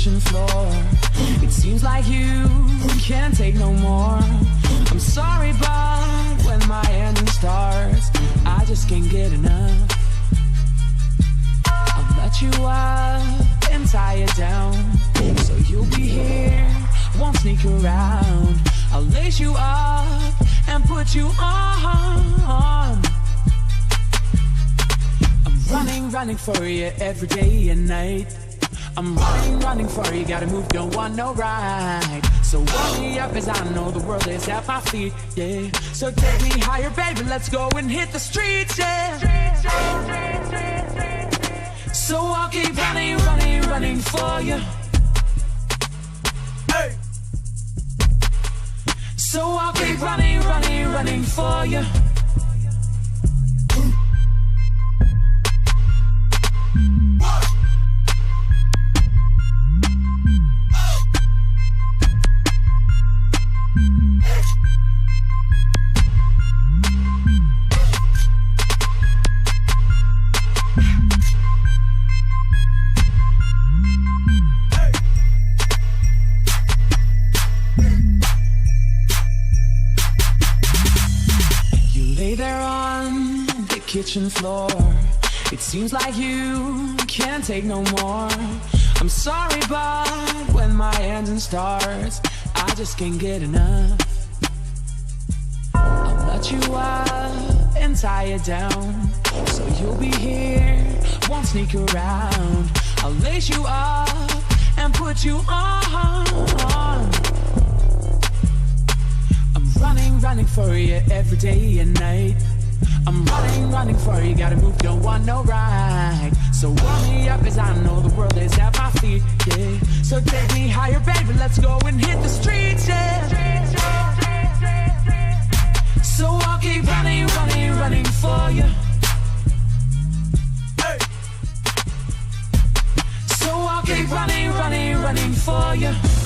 kitchen floor. It seems like you can't take no more. I'm sorry, but when my engine starts, I just can't get enough. I'll let you up and tie it down, so you'll be here, won't sneak around. I'll lace you up and put you on. I'm running for you every day and night. I'm running for you, gotta move, don't want no ride. So warm me up as I know the world is at my feet, yeah. So take me higher, baby, let's go and hit the streets, yeah. So I'll keep running for you. Hey. So I'll keep running for you. Kitchen floor. It seems like you can't take no more. I'm sorry, but when my engine starts, I just can't get enough. I'll let you up and tie it down, so you'll be here, won't sneak around. I'll lace you up and put you on. I'm running for you every day and night. I'm running for you, gotta move, don't want no ride. So warm me up as I know the world is at my feet, yeah. So take me higher, baby, let's go and hit the streets, yeah. So I'll keep running for you. Hey. So I'll keep running for you.